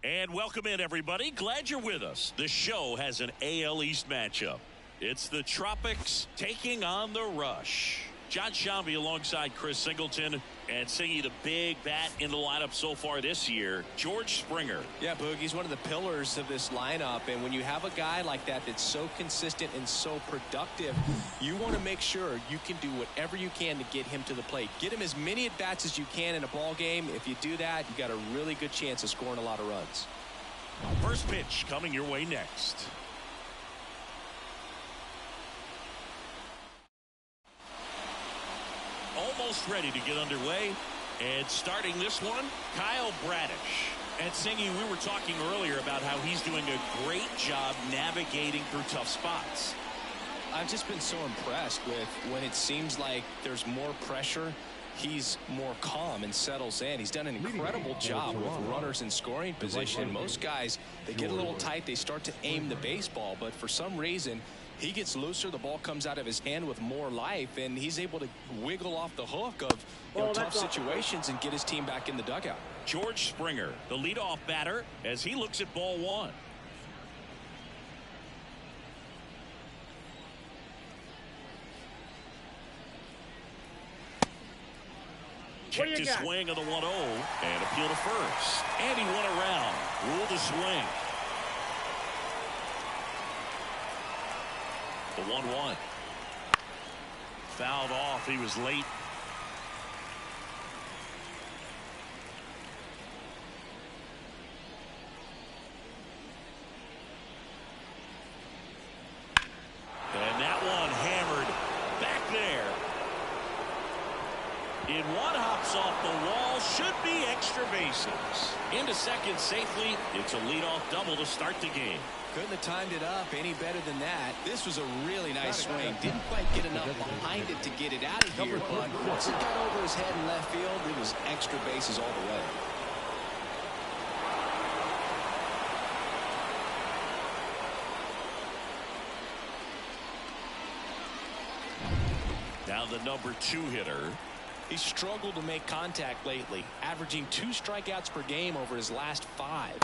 And welcome in, everybody. Glad you're with us. The show has an AL East matchup. It's the Tropics taking on the Rush. John Shambi alongside Chris Singleton, and singing the big bat in the lineup so far this year, George Springer. Yeah, Boog, he's one of the pillars of this lineup, and when you have a guy like that that's so consistent and so productive, you want to make sure you can do whatever you can to get him to the plate. Get him as many at-bats as you can in a ball game. If you do that, you got a really good chance of scoring a lot of runs. First pitch coming your way next. Almost ready to get underway, and starting this one, Kyle Bradish. And Singy, we were talking earlier about how he's doing a great job navigating through tough spots. I've just been so impressed with when it seems like there's more pressure, he's more calm and settles in. He's done an incredible job with runners in scoring position. Most guys, they get a little tight, they start to aim the baseball, but for some reason he gets looser, the ball comes out of his hand with more life, and he's able to wiggle off the hook of tough situations and get his team back in the dugout. George Springer, the leadoff batter, as he looks at ball one. Checked his swing on the 1-0 and appeal to first. And he went around, ruled a swing. The 1-1. Fouled off. He was late. And that one hammered back there. In one hops off the wall, should be extra bases. Into second safely. It's a leadoff double to start the game. Couldn't have timed it up any better than that. This was a really nice swing. Didn't quite get enough behind it to get it out of here, but once it got over his head in left field, it was extra bases all the way. Now the number 2 hitter. He's struggled to make contact lately, averaging 2 strikeouts per game over his last 5.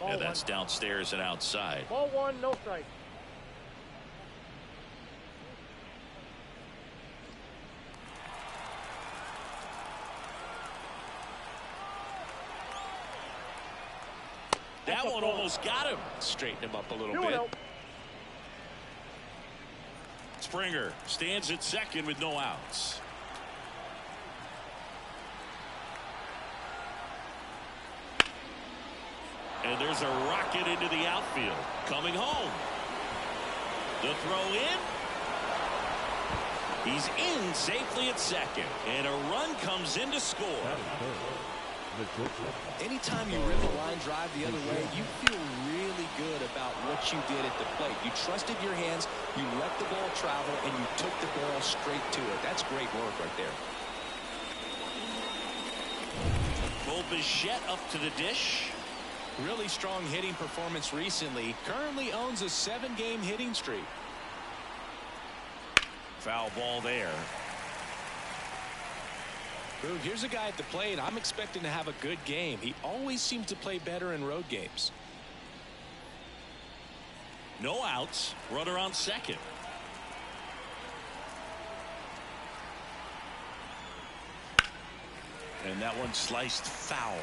And that's downstairs and outside. Ball 1, no strike. That one almost got him. Straighten him up a little bit. Springer stands at second with no outs. And there's a rocket into the outfield. Coming home. The throw in. He's in safely at second. And a run comes in to score. Anytime you rip a line drive the other way, you feel really good about what you did at the plate. You trusted your hands, you let the ball travel, and you took the ball straight to it. That's great work right there. Bo Bichette up to the dish. Really strong hitting performance recently. Currently owns a 7-game hitting streak. Foul ball there. Boog, here's a guy at the plate I'm expecting to have a good game. He always seems to play better in road games. No outs. Runner on second. And that one sliced foul.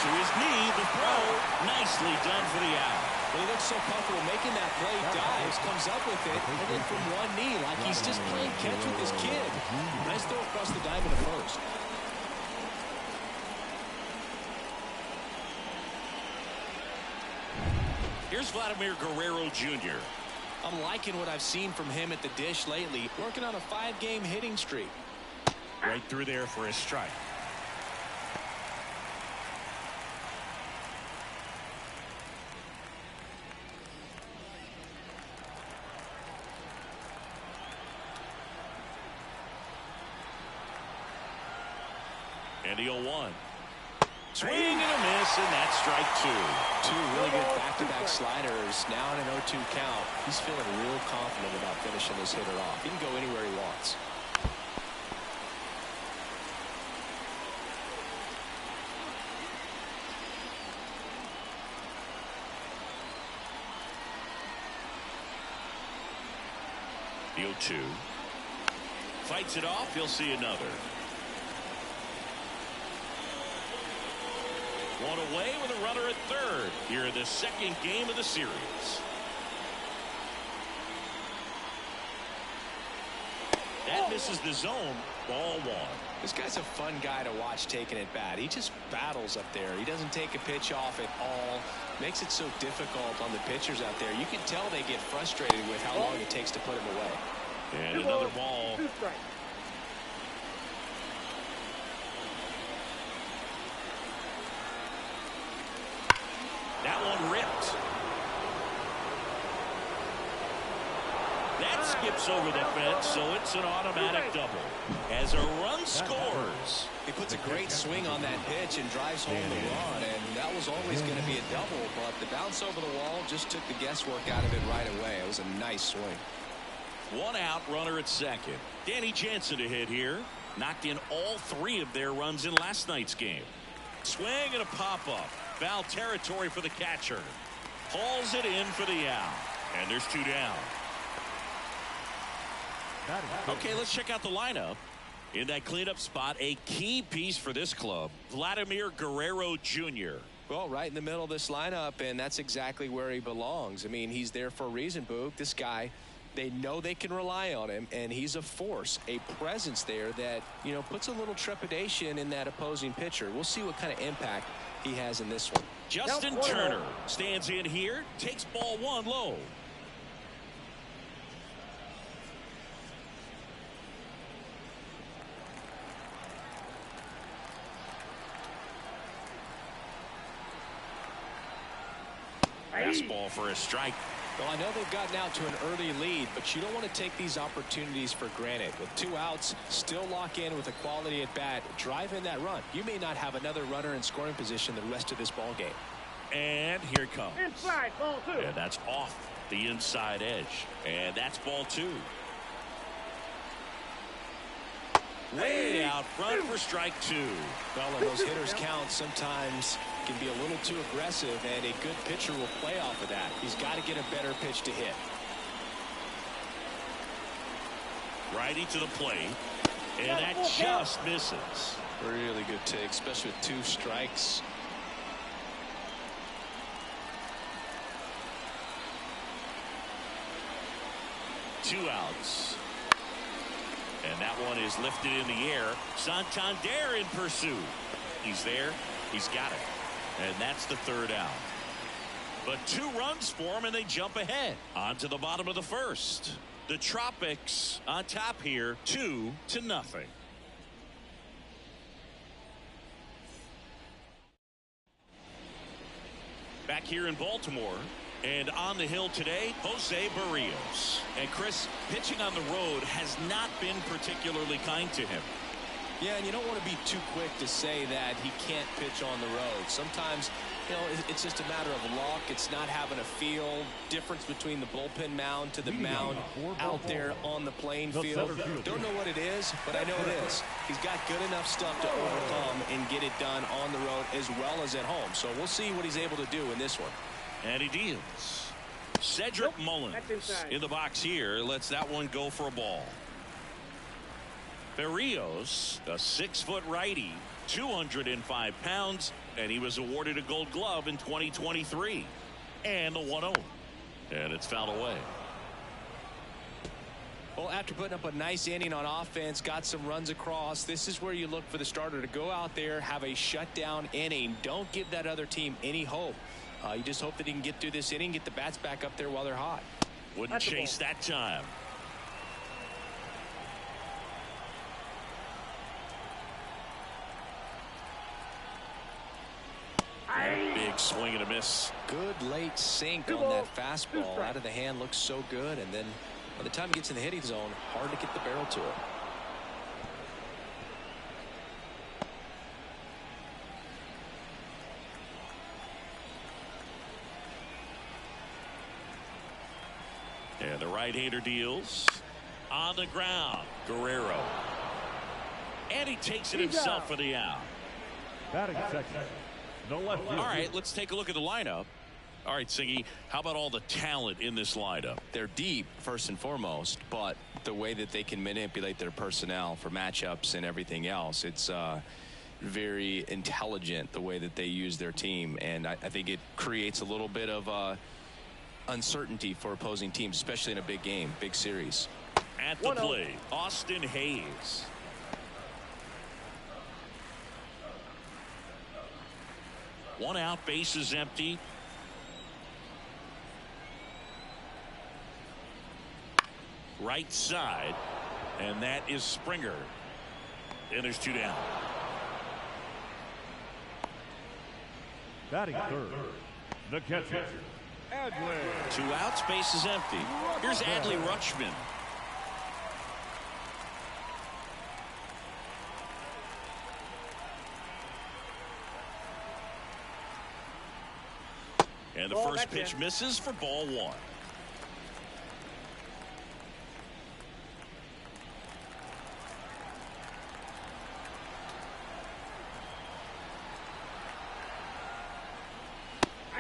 To his knee, the throw, nicely done for the out. Well, he looks so comfortable making that play, dives, comes up with it, and then from one knee, like he's just playing catch with his kid. Nice throw across the diamond to first. Here's Vladimir Guerrero Jr. I'm liking what I've seen from him at the dish lately, working on a 5-game hitting streak. Right through there for a strike. And the 0-1. Swing and a miss, and that's strike two. Two really good back-to-back sliders. Now in an 0-2 count. He's feeling real confident about finishing this hitter off. He can go anywhere he wants. The 0-2. Fights it off. He'll see another. One away with a runner at third here in the second game of the series. That misses the zone. Ball one. This guy's a fun guy to watch taking at bat. He just battles up there. He doesn't take a pitch off at all. Makes it so difficult on the pitchers out there. You can tell they get frustrated with how long it takes to put him away. And another ball. That one ripped. That skips over the fence, so it's an automatic double. As a run scores. He puts a great swing on that pitch and drives home the run, and that was always going to be a double, but the bounce over the wall just took the guesswork out of it right away. It was a nice swing. One out, runner at second. Danny Jansen to hit here. Knocked in all three of their runs in last night's game. Swing and a pop-up. Foul territory for the catcher. Hauls it in for the out. And there's two down. Okay, let's check out the lineup. In that cleanup spot, a key piece for this club, Vladimir Guerrero Jr. Well, right in the middle of this lineup, and that's exactly where he belongs. I mean, he's there for a reason, Boog. This guy, they know they can rely on him, and he's a force, a presence there that, you know, puts a little trepidation in that opposing pitcher. We'll see what kind of impact he has in this one. Justin Turner stands in here, takes ball one low. Fastball for a strike. Well, I know they've gotten out to an early lead, but you don't want to take these opportunities for granted. With two outs, still lock in with a quality at bat, drive in that run. You may not have another runner in scoring position the rest of this ball game. And here it comes. Inside, ball two. And that's off the inside edge. And that's ball two. Way out front for strike two. Well, and those hitters count sometimes can be a little too aggressive, and a good pitcher will play off of that. He's got to get a better pitch to hit. Righty to the plate, and that just misses. Really good take, especially with two strikes. Two outs. And that one is lifted in the air. Santander in pursuit. He's there. He's got it. And that's the third out. But 2 runs for him, and they jump ahead. On to the bottom of the first. The Tropics on top here, 2-0. Back here in Baltimore. And on the hill today, Jose Barrios. And Chris, pitching on the road has not been particularly kind to him. Yeah, and you don't want to be too quick to say that he can't pitch on the road. Sometimes, you know, it's just a matter of luck. It's not having a feel. Difference between the bullpen mound to the mound out there on the playing field. Don't know what it is, but I know it is. He's got good enough stuff to overcome and get it done on the road as well as at home. So we'll see what he's able to do in this one. And he deals. Cedric Mullins in the box here. Lets that one go for a ball. Barrios, a 6-foot righty, 205 pounds, and he was awarded a Gold Glove in 2023. And the 1-0. And it's fouled away. Well, after putting up a nice inning on offense, got some runs across, this is where you look for the starter to go out there, have a shutdown inning. Don't give that other team any hope. You just hope that he can get through this inning, get the bats back up there while they're hot. Wouldn't chase that time. Big swing and a miss. Good late sink on that fastball. Out of the hand, looks so good, and then by the time he gets in the hitting zone, hard to get the barrel to it. Right-hander deals. On the ground. Guerrero. And he takes it himself for the out. Batting second. No left field. All right, let's take a look at the lineup. All right, Siggy, how about all the talent in this lineup? They're deep, first and foremost, but the way that they can manipulate their personnel for matchups and everything else, it's very intelligent the way that they use their team, and I think it creates a little bit of uncertainty for opposing teams, especially in a big game, big series. At the plate, Austin Hayes. One out, bases empty. Right side, and that is Springer. And there's 2 down. Batting third, the catcher, Adley. 2 outs, bases empty. Here's Adley Rutschman. And the first pitch misses for ball 1.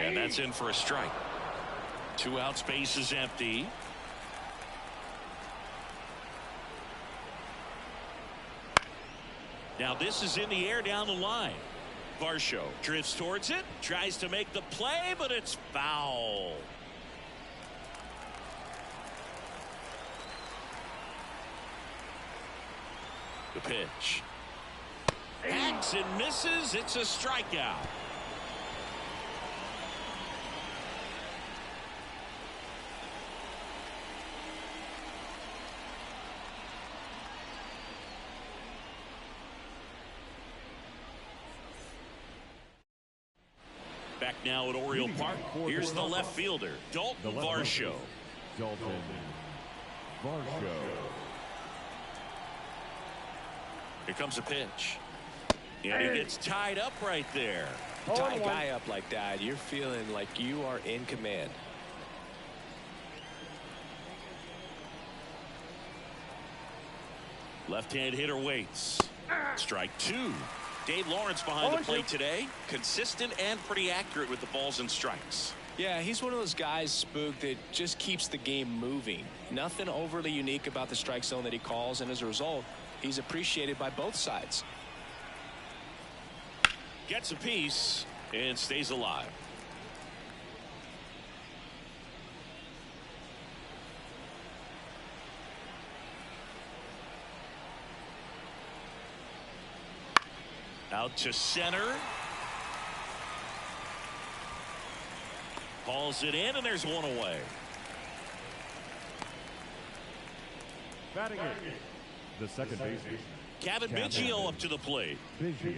And that's in for a strike. 2 outs, bases empty. Now this is in the air down the line. Varsho drifts towards it, tries to make the play, but it's foul. The pitch. Hacks and misses. It's a strikeout. Back now at Oriole Park. Here's the left fielder, Dalton Varsho. Dalton Varsho. Here comes a pitch. And he gets tied up right there. Tie a guy up like that, you're feeling like you are in command. Left-hand hitter waits. Strike 2. Dave Lawrence behind the plate today. Consistent and pretty accurate with the balls and strikes. Yeah, he's one of those guys, Spook, that just keeps the game moving. Nothing overly unique about the strike zone that he calls, and as a result, he's appreciated by both sides. Gets a piece and stays alive. Out to center. Hauls it in, and there's one away. Batting it, the second baseman, Kevin Biggio up to the plate. Biggio.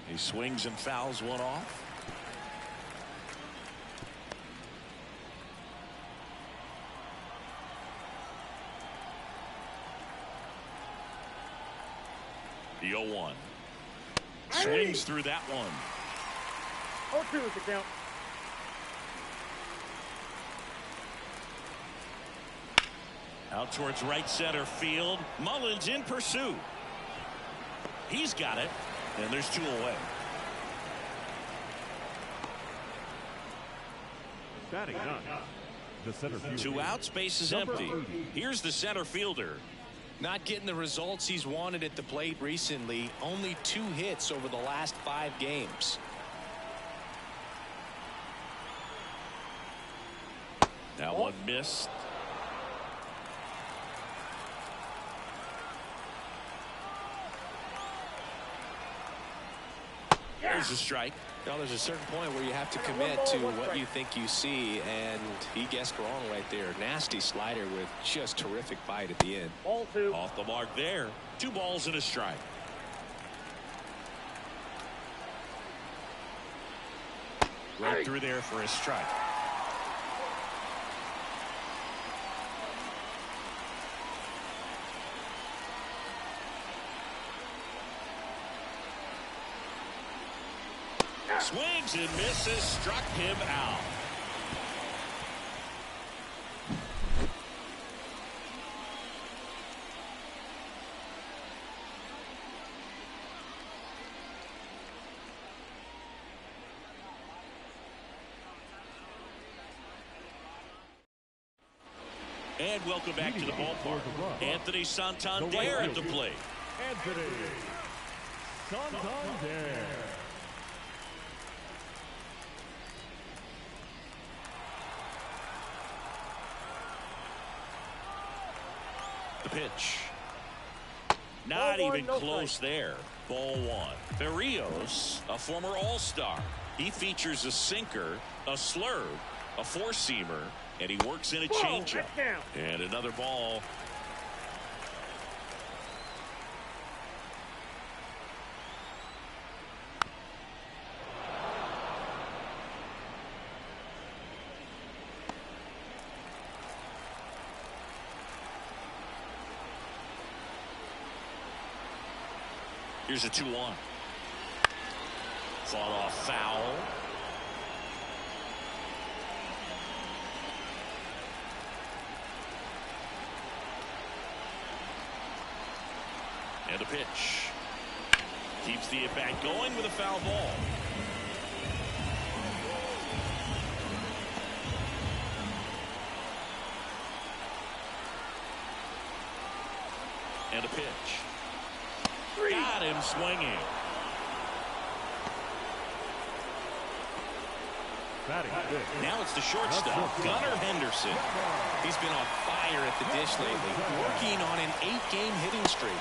He swings and fouls one off. The 0-1. Swings through that one. 0-2 is the count. Out towards right center field. Mullins in pursuit. He's got it, and there's 2 away. Batting none. The center fielder. 2 outs, bases empty. Here's the center fielder. Not getting the results he's wanted at the plate recently. Only 2 hits over the last 5 games. That one missed. There's a strike. Now, there's a certain point where you have to commit to what you think you see, and he guessed wrong right there. Nasty slider with just terrific bite at the end. Ball 2. Off the mark there. 2 balls and a strike. Right through there for a strike. Swings and misses, struck him out. And welcome back to the ballpark. Anthony Santander at the plate. Anthony Santander. The pitch. Not even close there. Ball one. Berrios, a former All-Star. He features a sinker, a slurve, a four-seamer, and he works in a changeup. And another ball. Here's a 2-1. Fought off foul. And a pitch. Keeps the at-bat going with a foul ball. And a pitch. Got him swinging. Now it's the shortstop, Gunnar Henderson. He's been on fire at the dish lately, working on an 8-game hitting streak.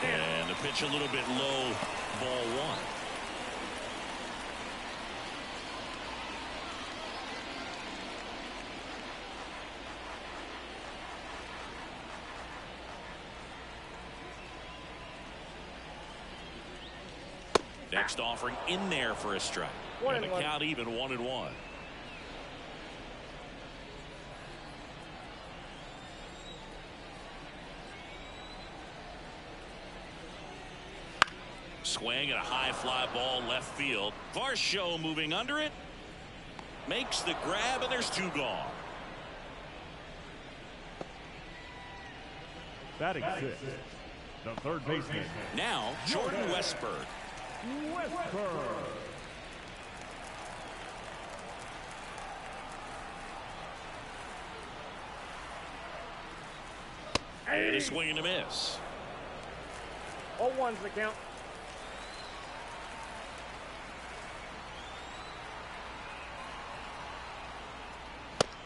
And the pitch a little bit low, ball one. Next offering in there for a strike. And the count even 1-1. Swing and a high fly ball left field. Varsho moving under it. Makes the grab, and there's two gone. Batting sixth, the third baseman. Now Jordan Westburg. And a swing and a miss. 0-1's the count.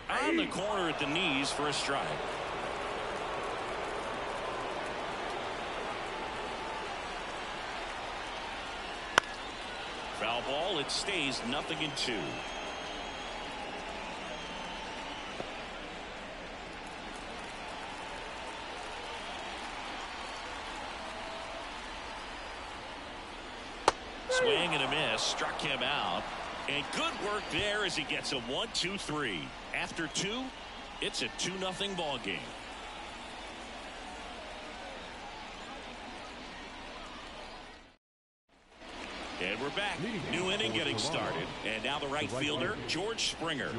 On the corner at the knees for a strike. Foul ball. It stays 0-2. Swing and a miss, struck him out. And good work there as he gets a 1-2-3. After two, it's a 2-0 ball game. And we're back. New inning getting started. And now the right fielder, George Springer.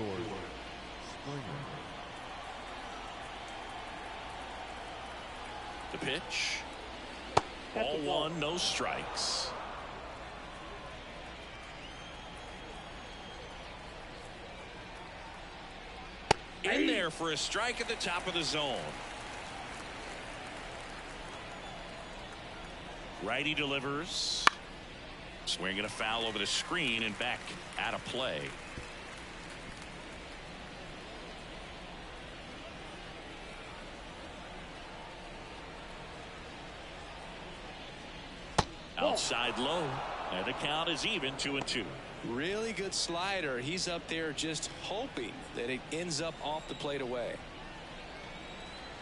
The pitch. Ball one, no strikes. In there for a strike at the top of the zone. Righty delivers. Swinging a foul over the screen and back out of play. Outside low, and the count is even 2-2. Really good slider. He's up there just hoping that it ends up off the plate away.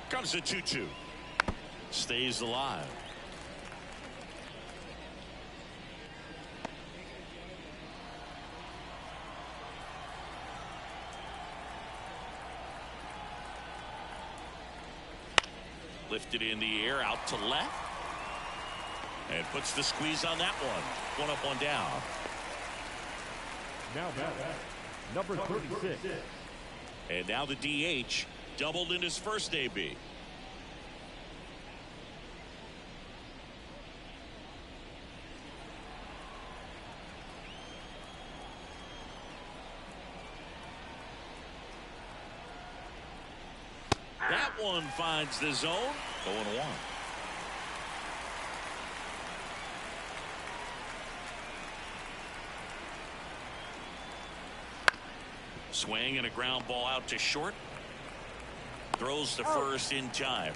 Comes a 2-2. Stays alive. Lifted in the air out to left. And puts the squeeze on that one. One up, one down. Now back, number 36. And now the DH doubled in his first AB. That one finds the zone. 0-1. Swing and a ground ball out to short. Throws to first in time.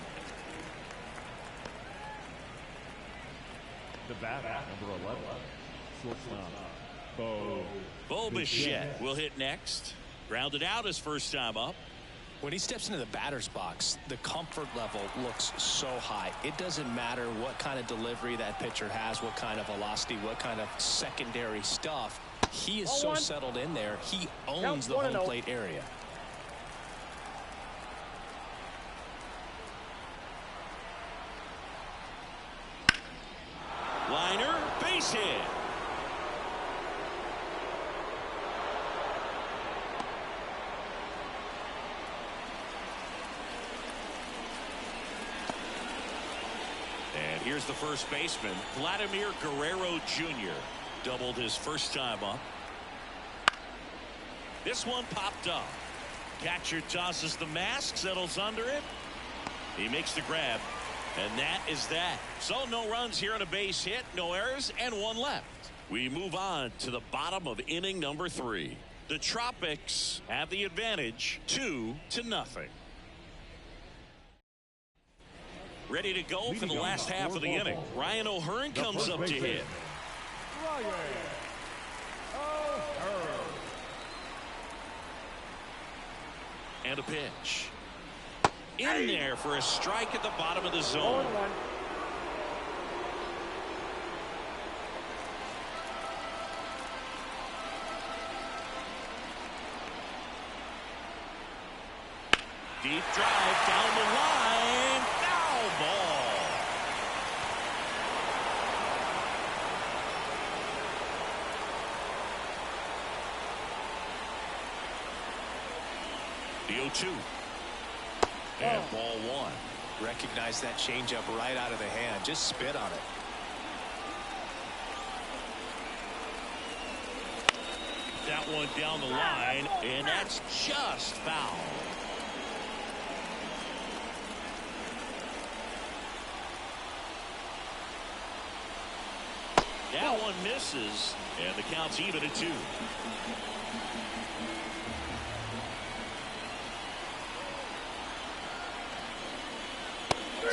The bat, number 11. Shortstop, Bo Bichette will hit next. Grounded out his first time up. When he steps into the batter's box, the comfort level looks so high. It doesn't matter what kind of delivery that pitcher has, what kind of velocity, what kind of secondary stuff. He is so settled in there. He owns the home plate area. Liner, base hit. And here's the first baseman, Vladimir Guerrero Jr. Doubled his first time up. This one popped up. Catcher tosses the mask, settles under it. He makes the grab. And that is that. So no runs here on a base hit, no errors, and one left. We move on to the bottom of inning number 3. The Tropics have the advantage 2-0. Ready to go for the last half of the inning. Ryan O'Hearn comes up to hit. And a pitch. In there for a strike at the bottom of the zone. Deep drive down the line. Foul ball. The 0-2. And ball 1. Recognize that changeup right out of the hand. Just spit on it. That one down the line, and that's just foul. That one misses, and the count's even at 2.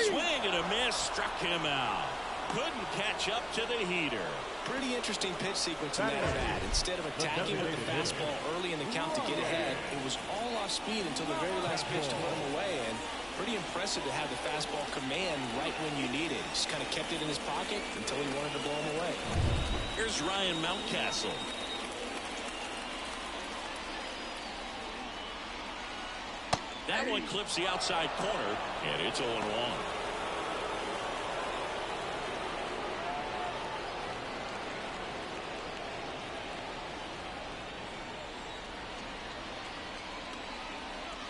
Swing and a miss, struck him out. Couldn't catch up to the heater. Pretty interesting pitch sequence in that bat. Instead of attacking with the fastball early in the count to get ahead, it was all off speed until the very last pitch to put him away. And pretty impressive to have the fastball command right when you need it. Just kind of kept it in his pocket until he wanted to blow him away. Here's Ryan Mountcastle. That one clips the outside corner, and it's 0-1.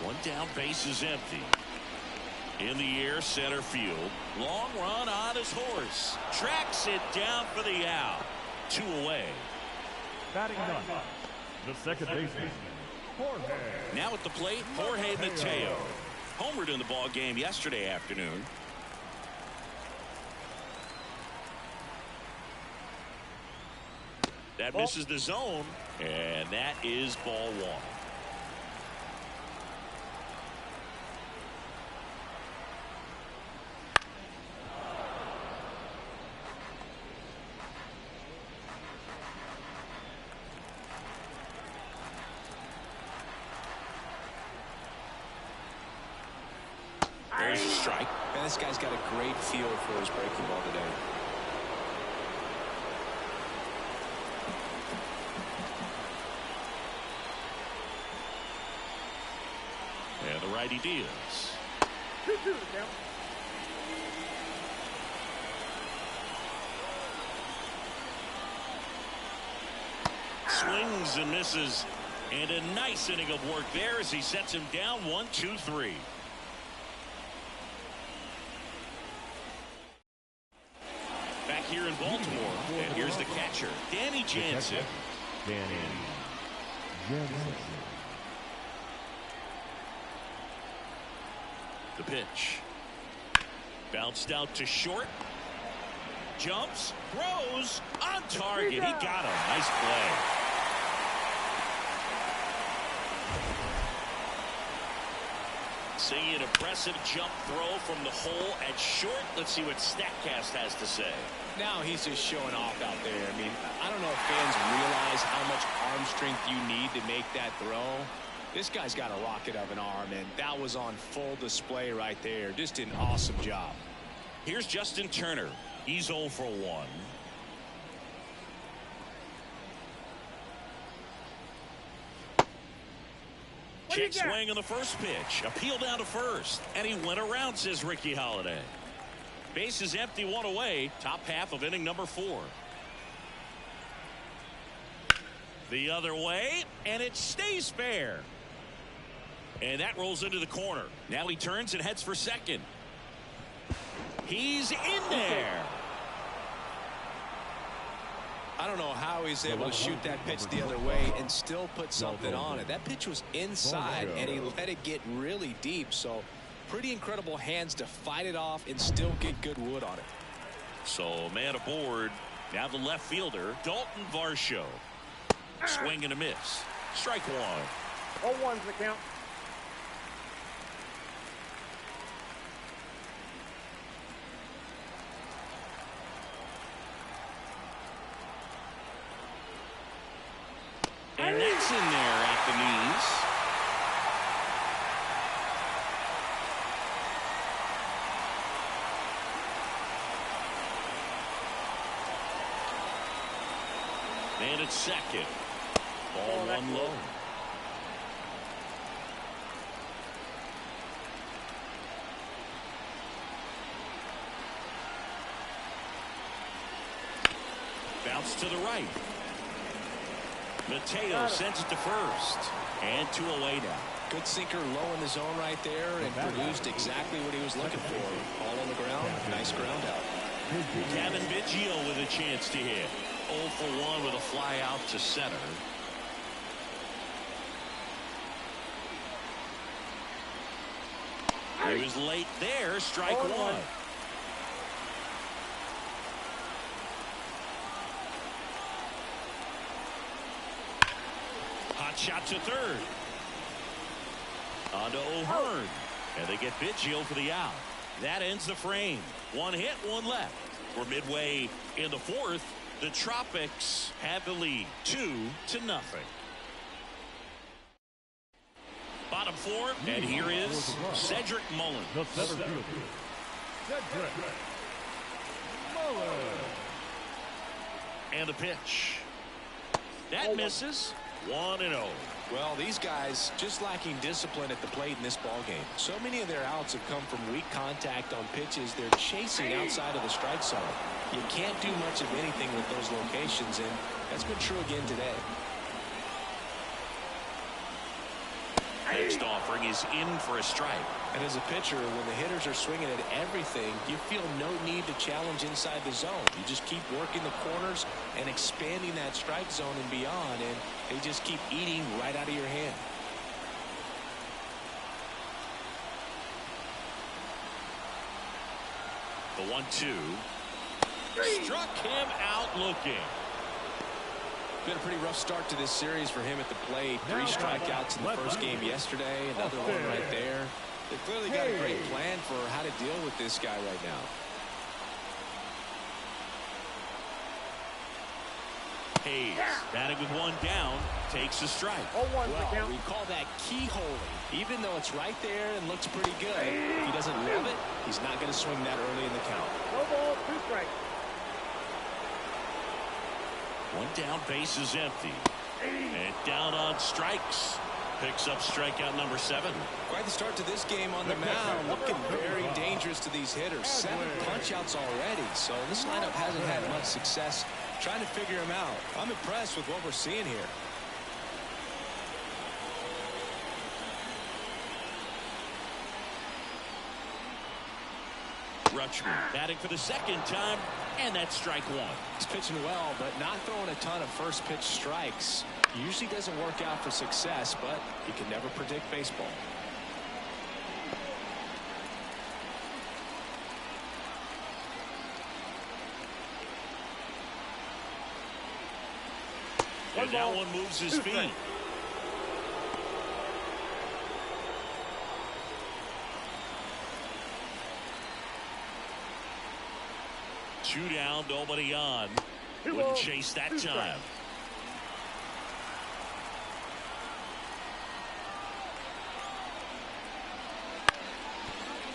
One down, base is empty. In the air, center field. Long run on his horse. Tracks it down for the out. 2 away. Batting ninth, the second baseman, Jorge. Now at the plate, Jorge Mateo. Homered in the ball game yesterday afternoon. That misses the zone, and that is ball 1. There's a strike. Man, this guy's got a great feel for his breaking ball today. And the righty deals. 2-2 to count. Swing swings and misses. And a nice inning of work there as he sets him down 1-2-3. Back here in Baltimore, and here's the catcher, Danny Jansen. The pitch. Bounced out to short. Jumps, throws, on target. He got him. Nice play. Seeing an impressive jump throw from the hole at short. Let's see what StatCast has to say. Now he's just showing off out there. I mean, I don't know if fans realize how much arm strength you need to make that throw. This guy's got a rocket of an arm, and that was on full display right there. Just an awesome job. Here's Justin Turner. He's 0 for 1. Check swing on the first pitch. Appeal down to first. And he went around, says Ricky Holiday. Base is empty, 1 away. Top half of inning number 4. The other way, and it stays fair. And that rolls into the corner. Now he turns and heads for second. He's in there. I don't know how he's able to shoot that pitch the other way and still put something on it. That pitch was inside, and he let it get really deep. So pretty incredible hands to fight it off and still get good wood on it. So man aboard. Now the left fielder, Dalton Varsho. Swing and a miss. Strike one. 0-1's the count. And that's in there at the knees. And it's second. Ball one low. Bounce to the right. Mateo sends it to first. And 2 away now. Good sinker low in the zone right there and produced exactly what he was looking for. Ball on the ground. Nice ground out. Kevin Biggio with a chance to hit. 0 for 1 with a fly out to center. He was late there. Strike one. Hot shot to third. On to O'Hearn. And they get Biggio for the out. That ends the frame. 1 hit, 1 left. We're midway in the 4th. The Tropics have the lead 2-0. Bottom 4, and here is Cedric Mullins. Cedric Mullins. And the pitch. That misses. 1-0. Well, these guys just lacking discipline at the plate in this ball game. So many of their outs have come from weak contact on pitches they're chasing outside of the strike zone. You can't do much of anything with those locations, and that's been true again today. Next offering is in for a strike. And as a pitcher, when the hitters are swinging at everything, you feel no need to challenge inside the zone. You just keep working the corners and expanding that strike zone and beyond, and they just keep eating right out of your hand. The 1-2. Struck him out looking. Been a pretty rough start to this series for him at the plate. 3 strikeouts in the first game yesterday. Another one right there. They've clearly got a great plan for how to deal with this guy right now. Hayes, batting with 1 down, takes a strike. 0-1's the count. We call that keyholing. Even though it's right there and looks pretty good, if he doesn't love it, he's not going to swing that early in the count. No ball, 2 strikes. 1 down, base is empty. And down on strikes. Picks up strikeout number 7. Quite the start to this game on the mound. Looking very dangerous to these hitters. 7 punch-outs already. So this lineup hasn't had much success trying to figure him out. I'm impressed with what we're seeing here. Rutschman batting for the second time, and that's strike 1. He's pitching well, but not throwing a ton of first pitch strikes. Usually doesn't work out for success, but you can never predict baseball. And that one moves his feet. Two down, nobody on. Wouldn't chase that time.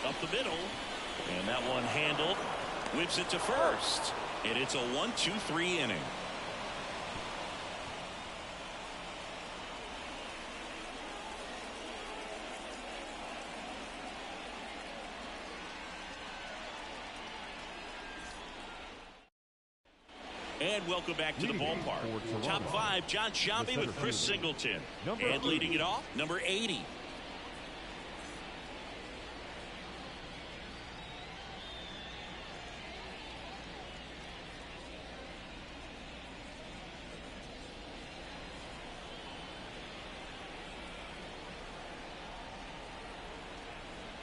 Up the middle. And that one handled. Whips it to first. And it's a 1-2-3 inning. And welcome back to the ballpark. Top 5, John Sciambi with Chris Singleton. And leading it off, number 80.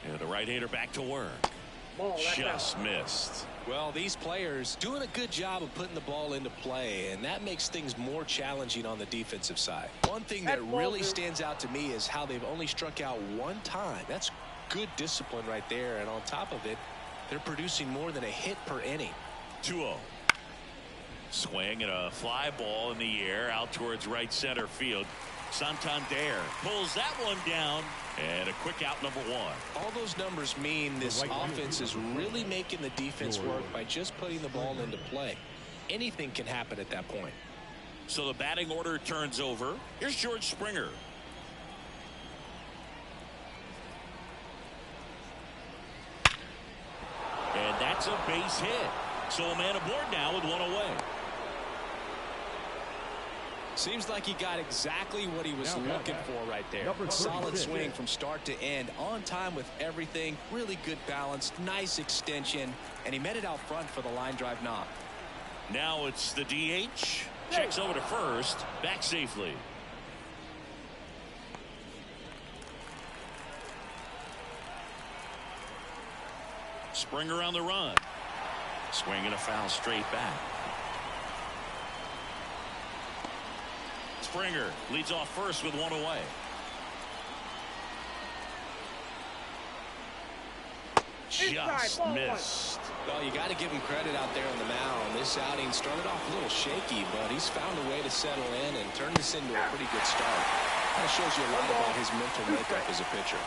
And the right-hander back to work. Just missed. Well, these players doing a good job of putting the ball into play, and that makes things more challenging on the defensive side. One thing that really stands out to me is how they've only struck out 1 time. That's good discipline right there, and on top of it, they're producing more than a hit per inning. 2-0. Swing and a fly ball in the air out towards right center field. Santander pulls that one down, and a quick out, number 1. All those numbers mean this offense is really making the defense work by just putting the ball into play. Anything can happen at that point. So the batting order turns over. Here's George Springer. And that's a base hit. So a man aboard now with 1 away. Seems like he got exactly what he was looking for right there. Solid swing from start to end, on time with everything, really good balance, nice extension, and he met it out front for the line drive knock. Now it's the DH. Checks over to first, back safely. Springer on the run. Swing and a foul straight back. Springer leads off first with 1 away. Just missed. Well, you got to give him credit out there on the mound. This outing started off a little shaky, but he's found a way to settle in and turn this into a pretty good start. Kind of shows you a lot about his mental makeup as a pitcher.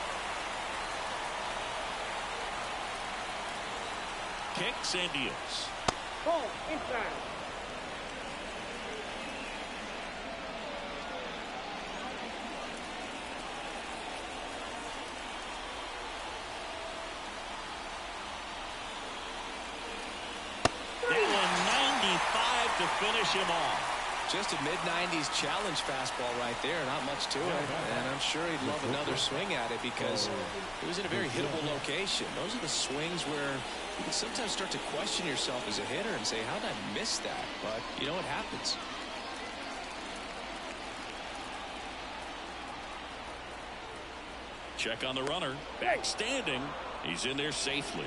Kicks and deals. Ball inside. To finish him off. Just a mid-90s challenge fastball right there. Not much to it. And I'm sure he'd love another swing at it because it was in a very hittable location. Those are the swings where you can sometimes start to question yourself as a hitter and say, how did I miss that? But you know what happens. Check on the runner. Back standing. He's in there safely.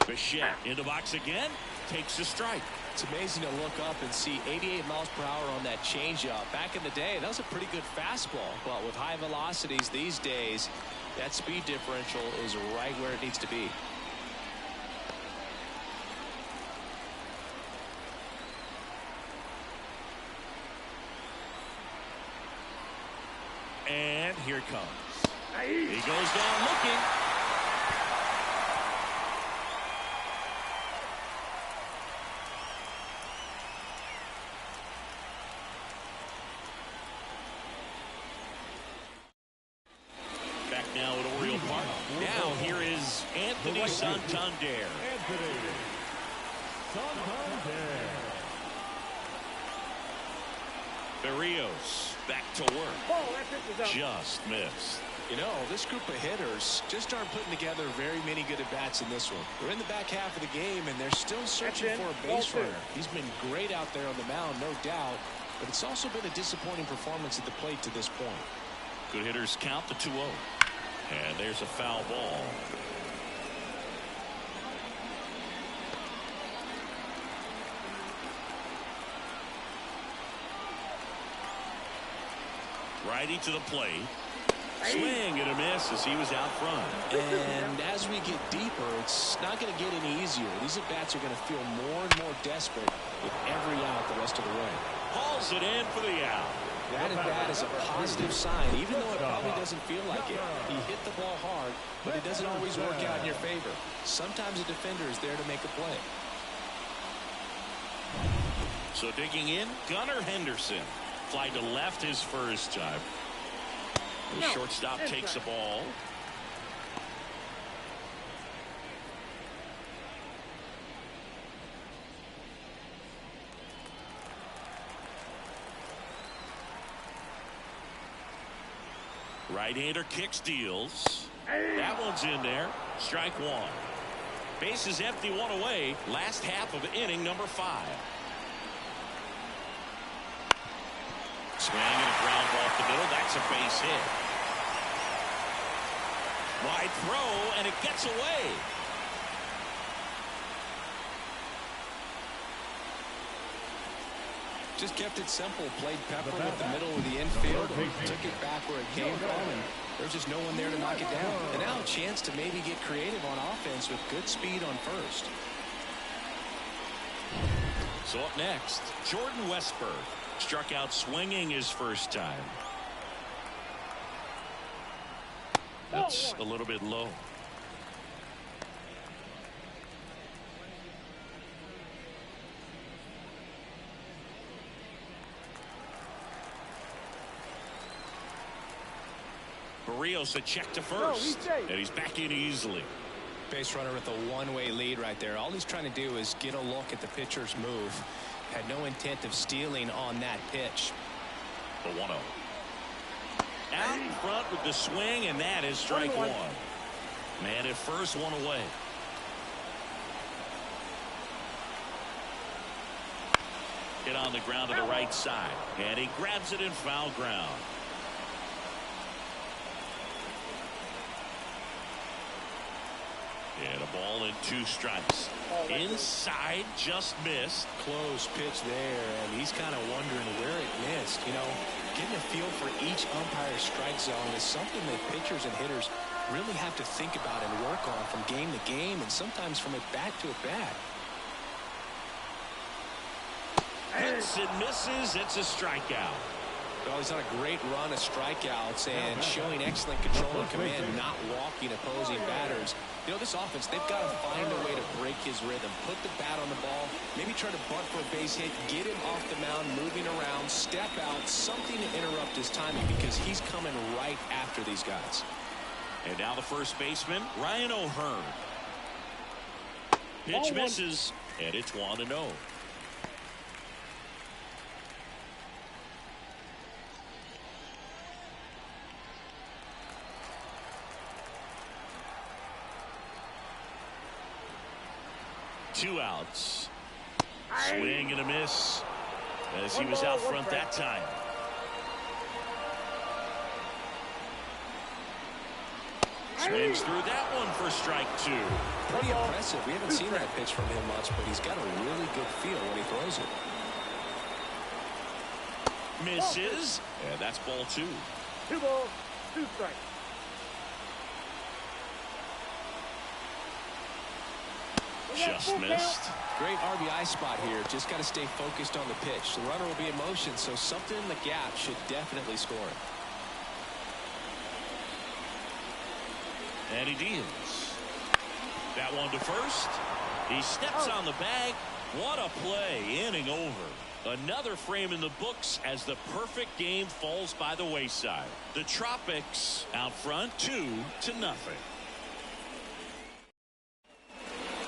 Bichette in the box again, takes a strike. It's amazing to look up and see 88 miles per hour on that changeup. Back in the day, that was a pretty good fastball, but with high velocities these days, that speed differential is right where it needs to be. And here it comes. He goes down looking. Santander. Anthony Santander. Berrios back to work. Ball, that pitch is out. Just missed. You know, this group of hitters just aren't putting together very many good at-bats in this one. We're in the back half of the game, and they're still searching for a base runner. He's been great out there on the mound, no doubt, but it's also been a disappointing performance at the plate to this point. Good hitters count the 2-0. And there's a foul ball. Righty to the plate. Swing and a miss as he was out front. And as we get deeper, it's not going to get any easier. These at-bats are going to feel more and more desperate with every out the rest of the way. Hauls it in for the out. That at-bat is a positive sign, even though it probably doesn't feel like it. He hit the ball hard, but it doesn't always work out in your favor. Sometimes a defender is there to make a play. So digging in, Gunnar Henderson. Fly to left his first time. The shortstop takes the ball. Right-hander kicks, deals. That one's in there. Strike one. Base is empty, one away. Last half of inning number 5. Swing and a ground ball off the middle. That's a base hit. Wide throw, and it gets away. Just kept it simple. Played pepper with the middle of the infield. Took it back where it came from, and there's just no one there to knock it down. And now a chance to maybe get creative on offense with good speed on first. So up next, Jordan Westburg. Struck out swinging his first time. That's a little bit low. Berrios a check to first, and he's back in easily. Base runner with a one-way lead right there. All he's trying to do is get a look at the pitcher's move. Had no intent of stealing on that pitch. The 1-0. Out in front with the swing, and that is strike one. Man at first, one away. Hit on the ground to the right side, and he grabs it in foul ground. And a ball and 2 strikes. Inside, just missed. Close pitch there, and he's kind of wondering where it missed. You know, getting a feel for each umpire's strike zone is something that pitchers and hitters really have to think about and work on from game to game, and sometimes from at bat to at bat. Hits and misses. It's a strikeout. Well, he's on a great run of strikeouts and showing excellent control and command, not walking opposing batters. You know, this offense, they've got to find a way to break his rhythm, put the bat on the ball, maybe try to bunt for a base hit, get him off the mound, moving around, step out, something to interrupt his timing, because he's coming right after these guys. And now the first baseman, Ryan O'Hearn. Pitch misses, and it's 1-0. Two outs. Swing and a miss as he was out front that time. Swings through that one for strike 2. Pretty impressive. We haven't seen that pitch from him much, but he's got a really good feel when he throws it. Misses, and that's ball 2. 2 balls, 2 strikes. Just missed. Great RBI spot here. Just got to stay focused on the pitch. The runner will be in motion, so something in the gap should definitely score him. And he deals. That one to first. He steps on the bag. What a play. Inning over. Another frame in the books as the perfect game falls by the wayside. The Tropics out front 2-0.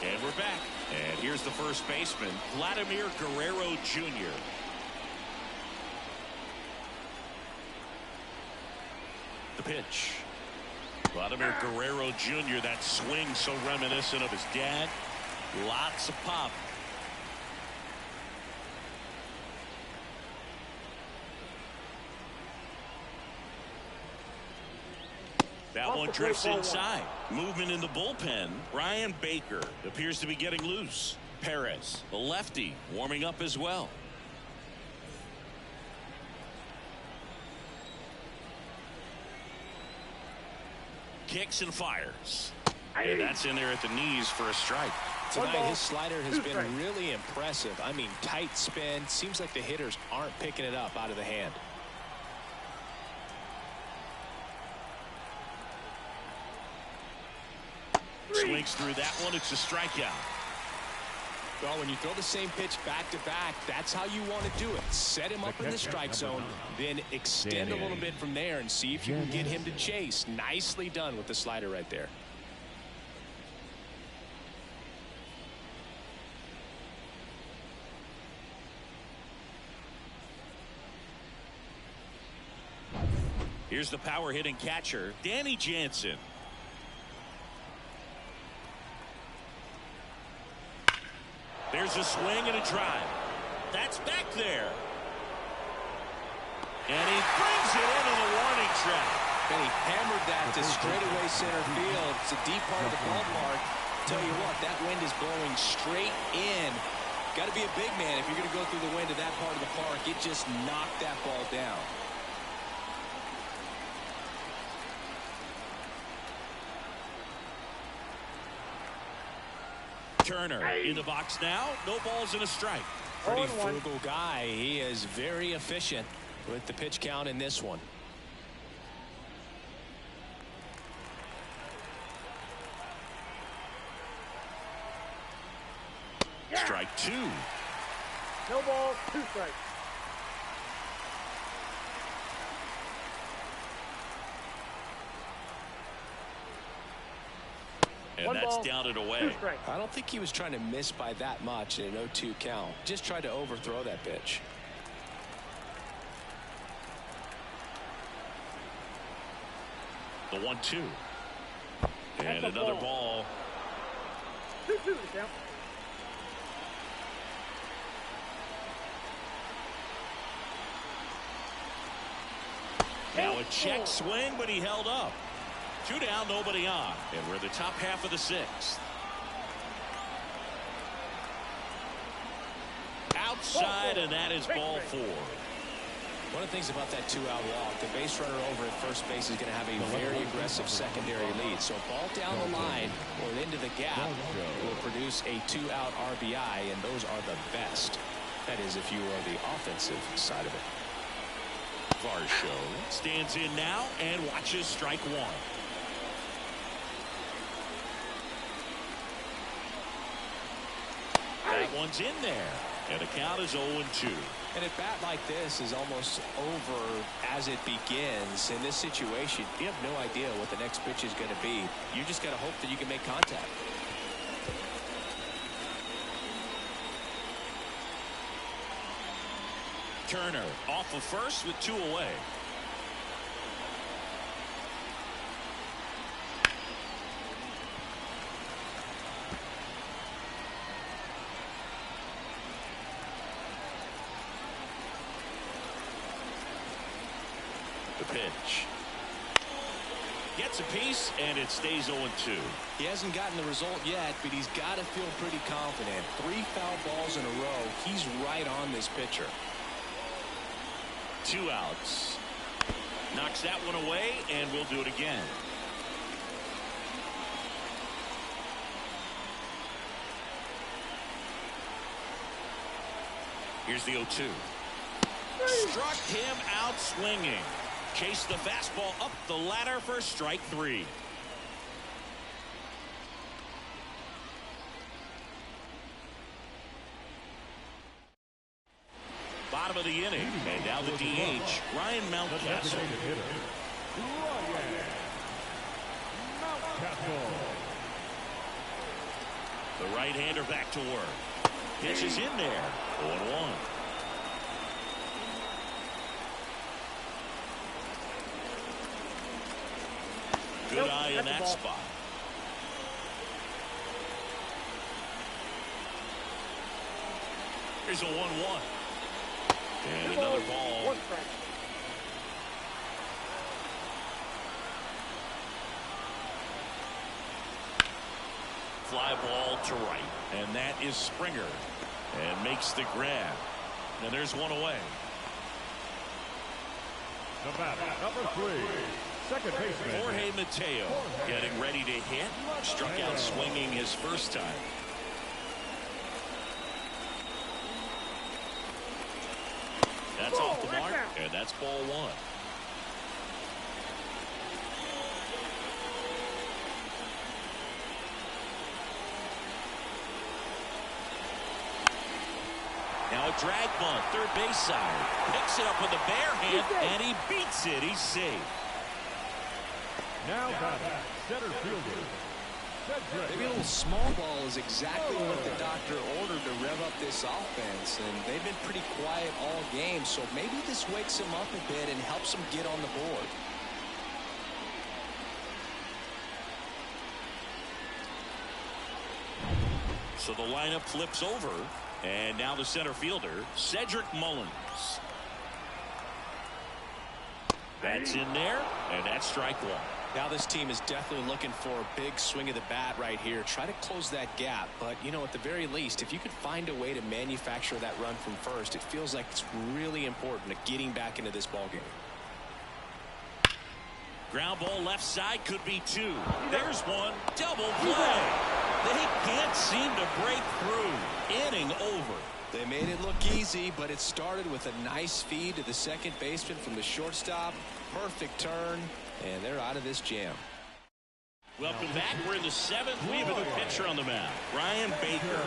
And we're back. And here's the first baseman, Vladimir Guerrero Jr. The pitch. Vladimir Guerrero Jr., that swing so reminiscent of his dad. Lots of pop. That one drifts inside. Movement in the bullpen. Brian Baker appears to be getting loose. Perez, the lefty, warming up as well. Kicks and fires. And that's in there at the knees for a strike. Tonight, his slider has been really impressive. I mean, tight spin. Seems like the hitters aren't picking it up out of the hand. Swings through that one. It's a strikeout. Well, when you throw the same pitch back to back, that's how you want to do it. Set him up in the strike zone, then extend a little bit from there and see if you can get him to chase. Nicely done with the slider right there. Here's the power hitting catcher, Danny Jansen. There's a swing and a drive. That's back there. And he brings it into the warning track. And he hammered that to straightaway center field. It's a deep part of the ballpark. Tell you what, that wind is blowing straight in. Got to be a big man if you're going to go through the wind of that part of the park. It just knocked that ball down. Turner in the box now. No balls and a strike. Pretty frugal guy. He is very efficient with the pitch count in this one. Strike two. No ball, 2 strikes. And that's down and away. I don't think he was trying to miss by that much in an 0-2 count. Just tried to overthrow that pitch. The 1-2. And another ball. 2-2 the count. Now a check swing, but he held up. 2 down, nobody on. And we're in the top half of the 6th. Outside, and that is ball 4. One of the things about that 2-out walk, the base runner over at first base is going to have a very aggressive secondary lead. So a ball down the line or into the gap will produce a 2-out RBI, and those are the best. That is, if you are the offensive side of it. Varsho stands in now and watches strike 1. That one's in there. And the count is 0-2. And a bat like this is almost over as it begins. In this situation, you have no idea what the next pitch is going to be. You just got to hope that you can make contact. Turner off of first with 2 away. The pitch. Gets a piece, and it stays 0-2. He hasn't gotten the result yet, but he's got to feel pretty confident. 3 foul balls in a row. He's right on this pitcher. 2 outs. Knocks that one away, and we'll do it again. Here's the 0-2. Struck him out swinging. Chased the fastball up the ladder for strike 3. Bottom of the inning, and now the DH, Ryan Mountcastle. The right-hander back to work. Pitch is in there. 0-1. Good eye in that spot. Here's a 1-1. And another ball. 1 strike. Fly ball to right. And that is Springer. And makes the grab. And there's one away. The batter, number 3, second baseman. Jorge Mateo getting ready to hit. Struck out swinging his first time. That's off the mark, and that's ball 1. Now a drag bunt, third base side. Picks it up with a bare hand, and he beats it. He's safe. Now batting, center fielder. Maybe a little small ball is exactly what the doctor ordered to rev up this offense, and they've been pretty quiet all game, so maybe this wakes them up a bit and helps them get on the board. So the lineup flips over, and now the center fielder, Cedric Mullins. That's in there, and that's strike 1. Now this team is definitely looking for a big swing of the bat right here. Try to close that gap. But, you know, at the very least, if you could find a way to manufacture that run from first, it feels like it's really important to getting back into this ballgame. Ground ball left side, could be 2. There's one. Double play. They can't seem to break through. Inning over. They made it look easy, but it started with a nice feed to the second baseman from the shortstop. Perfect turn. And they're out of this jam. Welcome back. We're in the 7th. We have a new pitcher on the mound, Brian Baker.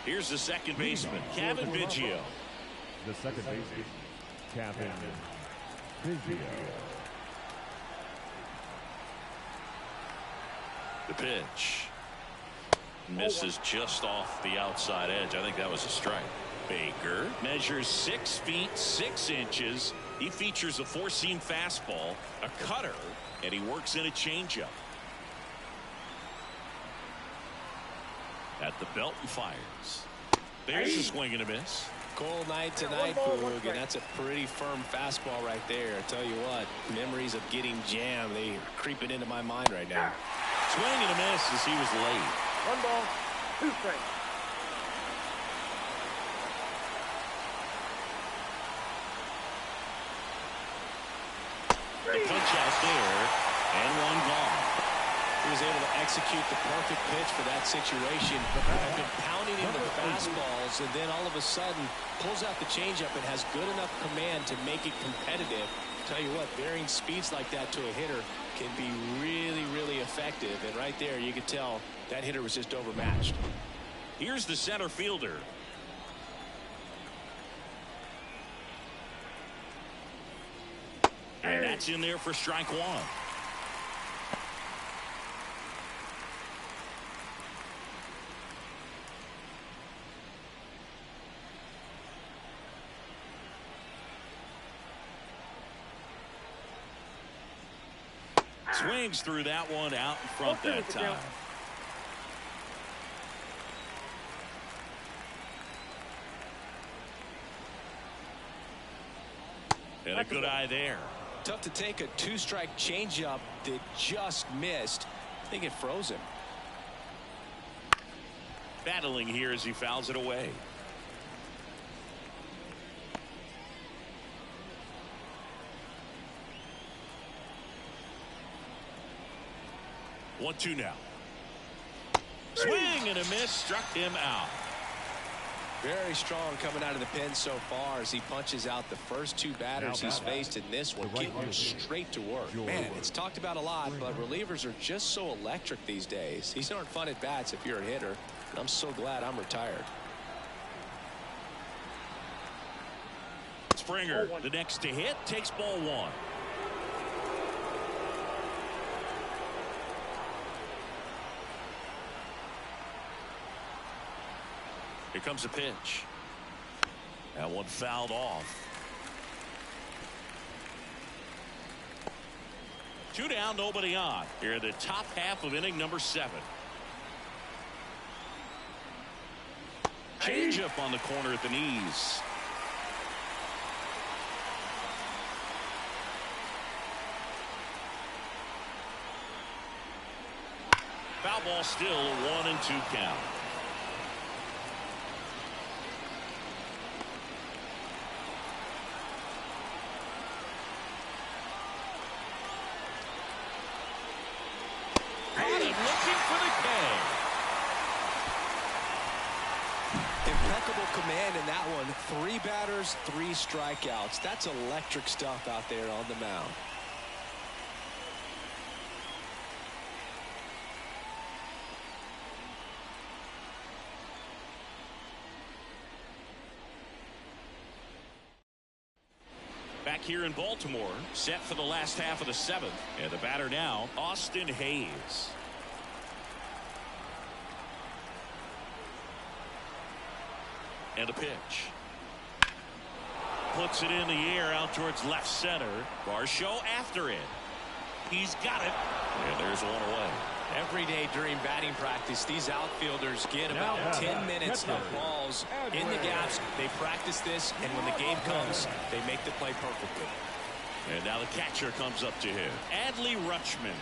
Here's the second baseman, Kevin Biggio. The second baseman, Kevin Biggio. The pitch. Misses just off the outside edge. I think that was a strike. Baker measures 6 feet 6 inches. He features a 4-seam fastball, a cutter, and he works in a changeup. At the belt and fires. There's a swing and a miss. Cold night tonight, Boog, and that's a pretty firm fastball right there. I tell you what, memories of getting jammed, they are creeping into my mind right now. Swing and a miss as he was late. 1 ball, 2 strikes. The punch out there, and 1 gone. He was able to execute the perfect pitch for that situation. I've been pounding into the fastballs, and then all of a sudden pulls out the changeup and has good enough command to make it competitive. Tell you what, varying speeds like that to a hitter can be really, really effective. And right there, you could tell that hitter was just overmatched. Here's the center fielder. And that's in there for strike 1. Swings through that one out in front that time. And a good eye there. Tough to take a 2-strike changeup that just missed. I think it froze him. Battling here as he fouls it away. One, 2 now. Swing and a miss, struck him out. Very strong coming out of the pen so far as he punches out the first 2 batters he's faced in this one, getting straight to work. Man, it's talked about a lot, but relievers are just so electric these days. These aren't fun at bats if you're a hitter, and I'm so glad I'm retired. Springer, the next to hit, takes ball one. Here comes a pitch. That one fouled off. 2 down, nobody on. Here in the top half of inning number 7. Changeup on the corner at the knees. Foul ball, still a 1-2 count. Got him looking for the K. Impeccable command in that one. 3 batters, 3 strikeouts. That's electric stuff out there on the mound. Back here in Baltimore, set for the last half of the 7th. And the batter now, Austin Hayes. And a pitch. Puts it in the air out towards left center. Varsho after it. He's got it. And there's one away. Every day during batting practice, these outfielders get about 10 minutes of balls in the gaps. They practice this, and when the game comes, they make the play perfectly. And now the catcher comes up to him. Adley Rutschman.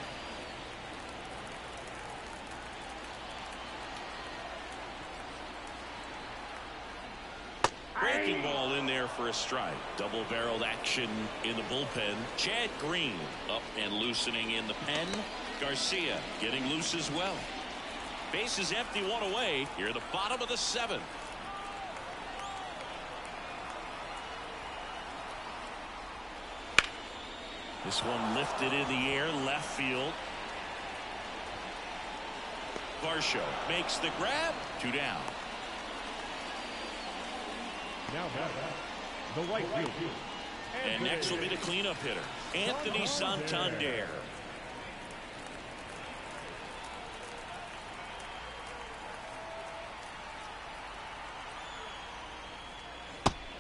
Breaking ball in there for a strike. Double-barreled action in the bullpen. Chad Green up and loosening in the pen. Garcia getting loose as well. Base is empty, 1 away. Here at the bottom of the 7th. This one lifted in the air, left field. Varsho makes the grab. 2 down. Now the right field. And next will be the cleanup hitter, Anthony Santander.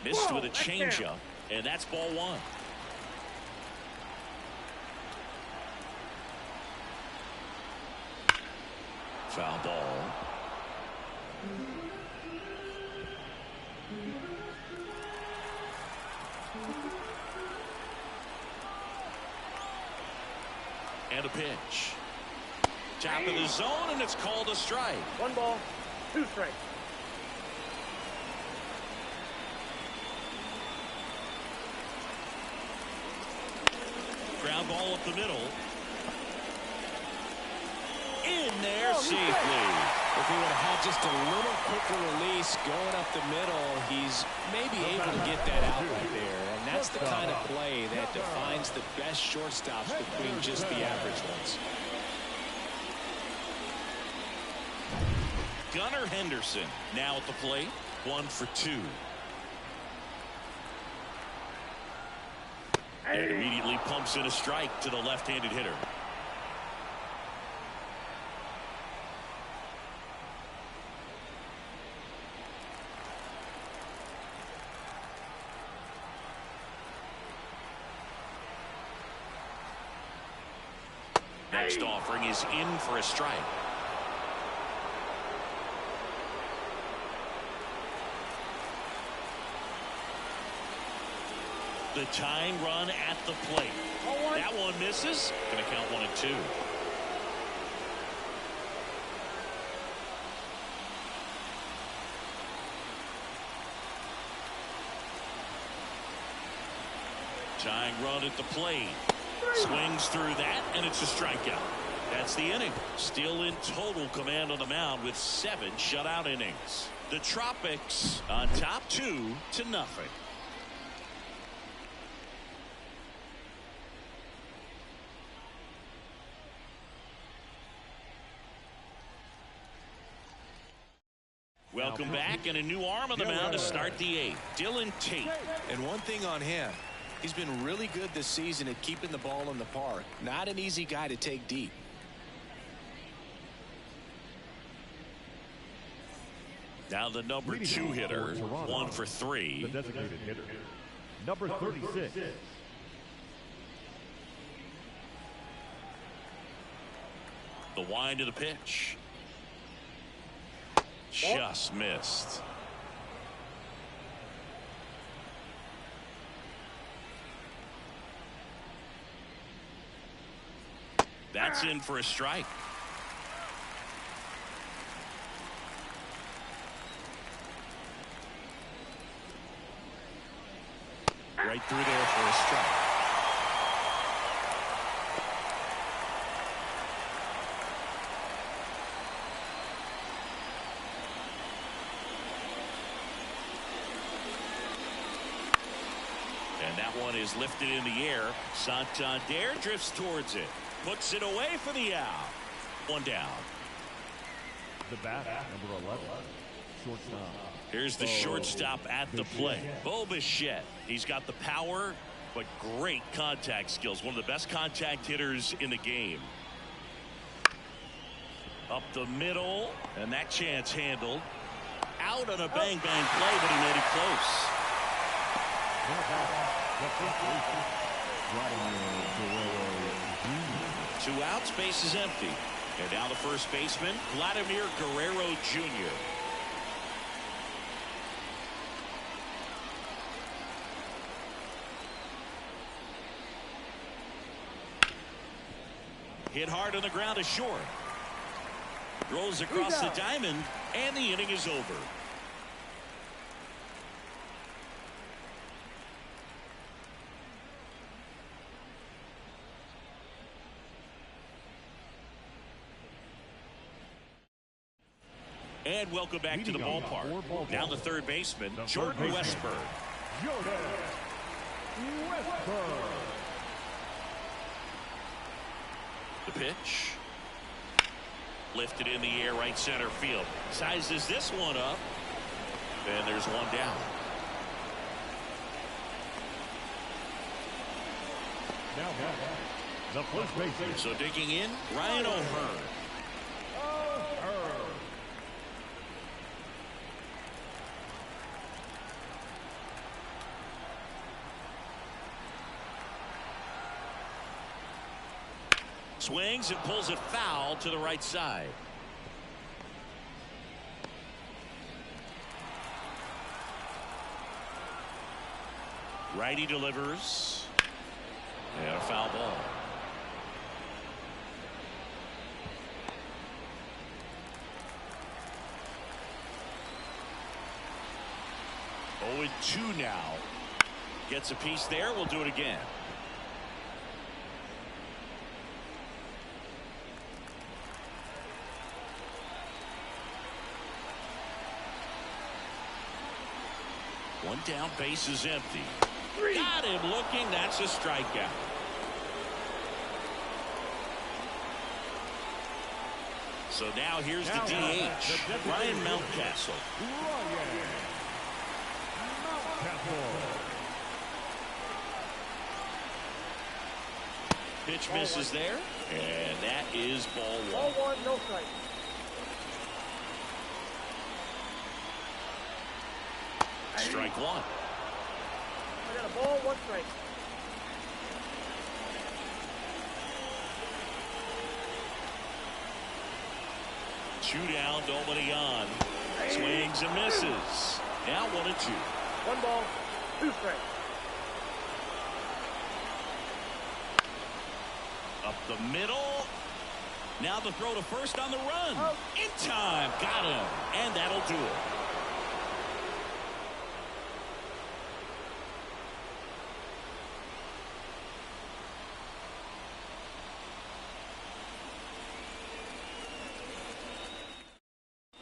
Missed with a changeup, and that's ball 1. Foul ball. And a pitch. Top of the zone, and it's called a strike. 1 ball, 2 strikes. Ground ball up the middle. In there safely. If he would have had just a little quicker release going up the middle, he's maybe able to get that out right there. And that's the kind of play that defines the best shortstops between just the average ones. Gunnar Henderson now at the plate. 1 for 2. And immediately pumps in a strike to the left-handed hitter. Next offering is in for a strike. The tying run at the plate. That one misses. Going to count 1 and 2. Tying run at the plate. Swings through that, and it's a strikeout. That's the inning. Still in total command on the mound with 7 shutout innings. The Tropics on top 2-0. Welcome back, and a new arm on the mound to start the eighth. Dylan Tate. And one thing on him, he's been really good this season at keeping the ball in the park. Not an easy guy to take deep. Now the number 2 hitter, 1 for 3. The designated hitter, number 36. The wind of the pitch. Just missed. That's in for a strike. Right through there for a strike. And that one is lifted in the air. Santander drifts towards it. Puts it away for the out. One down. The bat, number 11, shortstop. Here's the shortstop at the plate. Bo Bichette. He's got the power, but great contact skills. One of the best contact hitters in the game. Up the middle, and that chance handled. Out on a bang-bang play, but he made it close. 2 outs, base is empty. And now the first baseman, Vladimir Guerrero Jr. Hit hard on the ground to short. Rolls across the diamond, and the inning is over. And welcome back to the ballpark. Now the third baseman, Jordan Westburg. Jordan Westburg. The pitch. Lifted in the air, right center field. Sizes this one up. And there's one down. Now the first baseman. So digging in, Ryan O'Hearn. Swings and pulls it foul to the right side. Righty delivers. And a foul ball. Oh, and 2 now. Gets a piece there. We'll do it again. One down, base is empty. Got him looking. That's a strikeout. So now here's the DH, Ryan Mountcastle. Pitch misses there, and that is ball 1. Ball 1, no strike. Strike 1. I got a ball, 1 strike. Two down, nobody on. Swings and misses. Now 1 and 2. 1 ball, 2 strikes. Up the middle. Now the throw to first on the run. In time. Got him. And that'll do it.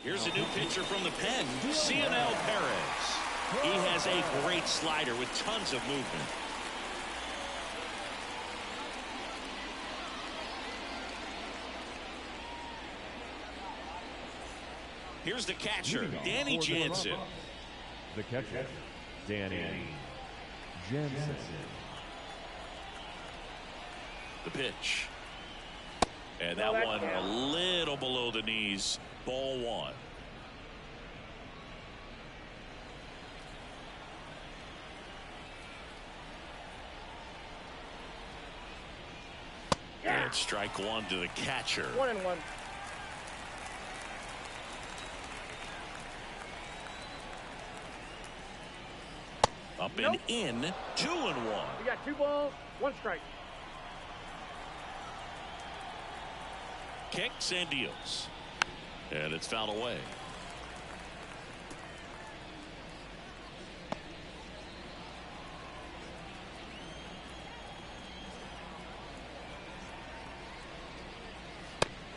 Here's a new pitcher from the pen, CNL Perez. He has a great slider with tons of movement. Here's the catcher, Danny Jansen. The catcher, Danny Jansen. The pitch. And that one a little below the knees. Ball one. And strike one to the catcher. 1-1. Up and in, 2-1. You got 2 balls, 1 strike. Kicks and deals. And it's fouled away.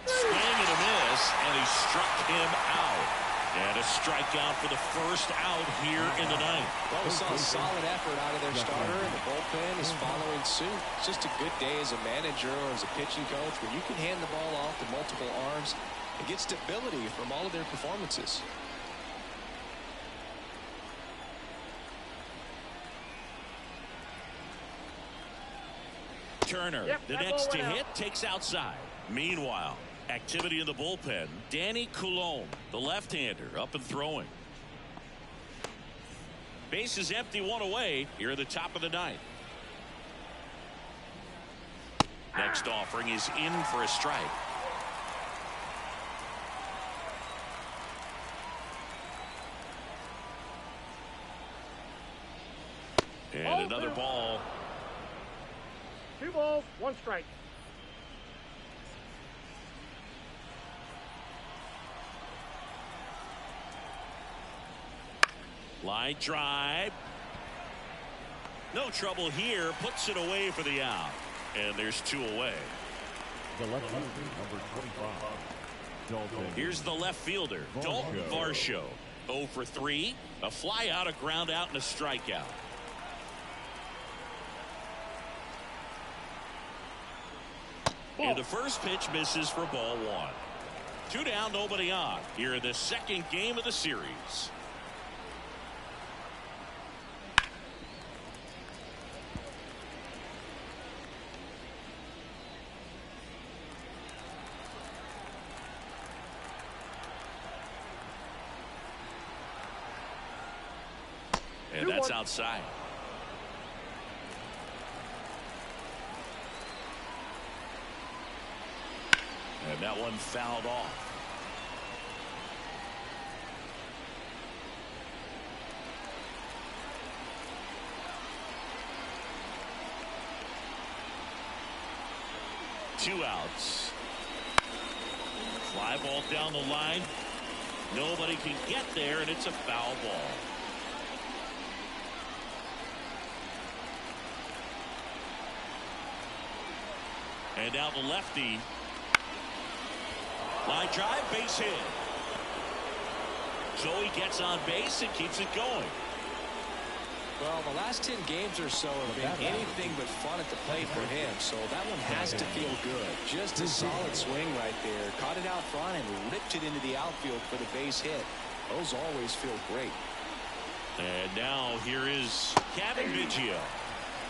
Swing and a miss, and he struck him out. And a strikeout for the first out here in the ninth. Well, we saw a solid effort out of their starter, and the bullpen is following suit. It's just a good day as a manager or as a pitching coach where you can hand the ball off to multiple arms and get stability from all of their performances. Turner, the next to hit, takes outside. Meanwhile, activity in the bullpen. Danny Coulombe, the left-hander, up and throwing. Base is empty, 1 away here at the top of the ninth. Next offering is in for a strike. And another ball. 2 balls, 1 strike. Line drive. No trouble here. Puts it away for the out. And there's 2 away. The left fielder, number 25. Dalton. Here's the left fielder, Dalton Varsho. 0 for 3. A fly out, a ground out, and a strikeout. And the first pitch misses for ball 1. 2 down, nobody on. Here in the second game of the series. And that's outside. And that one fouled off. Two outs. Fly ball down the line. Nobody can get there, and it's a foul ball. And now the lefty. Line drive, base hit. So he gets on base and keeps it going. Well, the last 10 games or so have been anything but fun at the plate for him, so that one has to feel good. Just a solid swing right there. Caught it out front and ripped it into the outfield for the base hit. Those always feel great. And now here is Kevin Biggio.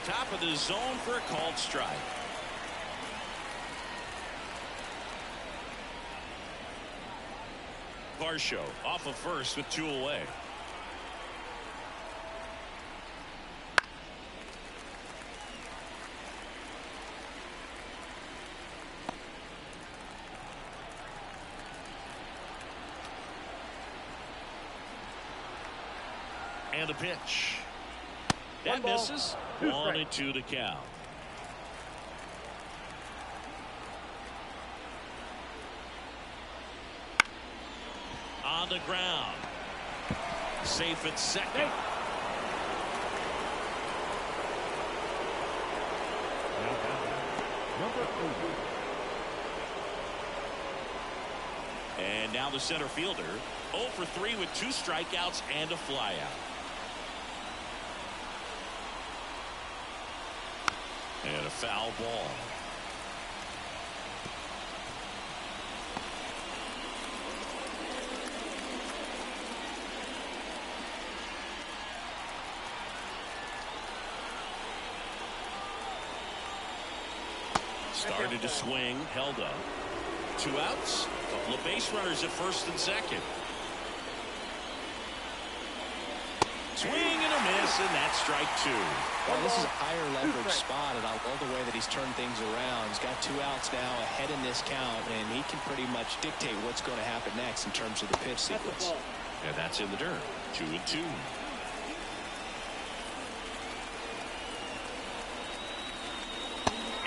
Top of the zone for a called strike. Varsho off of first with 2 away. And a pitch. That misses. 1-2 to count. On the ground. Safe at second. And now the center fielder 0 for 3 with 2 strikeouts and a flyout. And a foul ball. Started to swing, held up. 2 outs. Couple of base runners at first and second. Swing and a miss, and that's strike 2. Well, this is a higher leverage spot, and I love the way that he's turned things around. He's got 2 outs now ahead in this count, and he can pretty much dictate what's going to happen next in terms of the pitch sequence. And that's in the dirt. 2-2.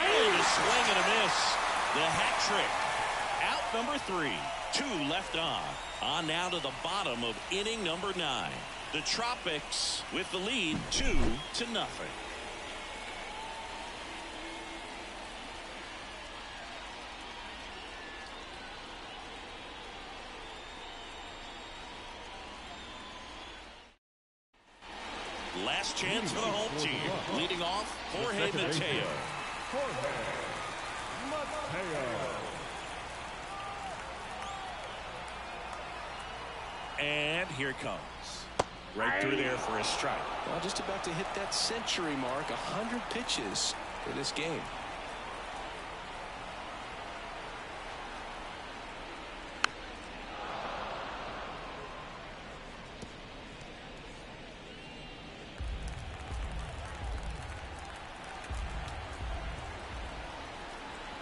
And a swing and a miss. The hat trick. Out number 3. 2 left on. On now to the bottom of inning number 9. The Tropics with the lead 2-0. Last chance for the home team. Leading off, Jorge Mateo. And here it comes. Right through there for a strike. Well, just about to hit that century mark. 100 pitches for this game.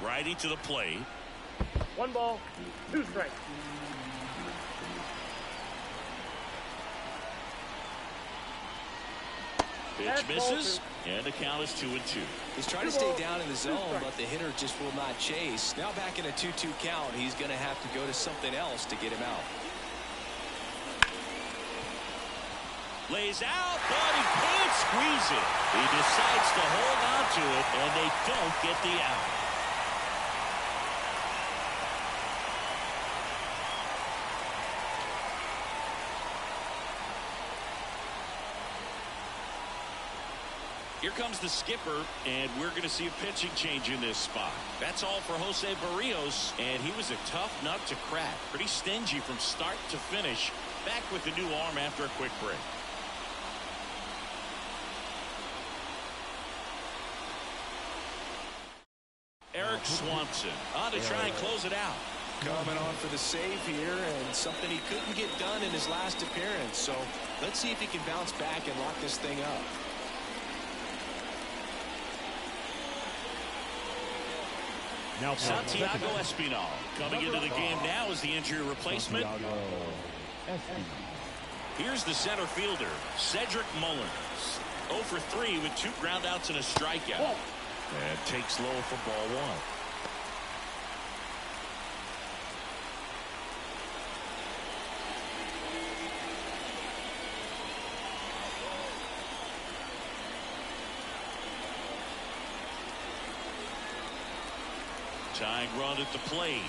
Righty to the plate. 1 ball, 2 strikes. Pitch misses, and the count is 2-2. He's trying to stay down in the zone, but the hitter just will not chase. Now back in a 2-2 count, he's going to have to go to something else to get him out. Lays out, but he can't squeeze it. He decides to hold on to it, and they don't get the out. Here comes the skipper, and we're going to see a pitching change in this spot. That's all for Jose Barrios, and he was a tough nut to crack. Pretty stingy from start to finish. Back with the new arm after a quick break. Eric Swanson on to try and close it out. Coming on for the save here, and something he couldn't get done in his last appearance. So let's see if he can bounce back and lock this thing up. Now Santiago Espinal coming into the game now as the injury replacement. Here's the center fielder, Cedric Mullins. 0 for 3 with 2 groundouts and a strikeout. And takes low for ball 1. Tying run at the plate.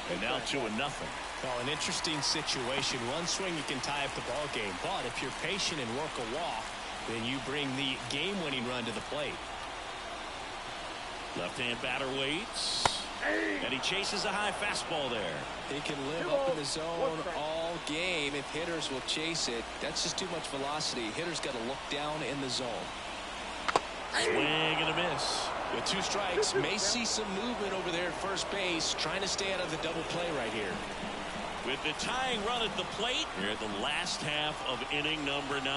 And now 2-0. Well, an interesting situation. One swing you can tie up the ball game, but if you're patient and work a walk, then you bring the game-winning run to the plate. Left-hand batter waits. And he chases a high fastball there. He can live up in the zone all game if hitters will chase it. That's just too much velocity. Hitters got to look down in the zone. Swing and a miss. With 2 strikes, may see some movement over there at first base, trying to stay out of the double play right here. With the tying run at the plate, here at the last half of inning number 9.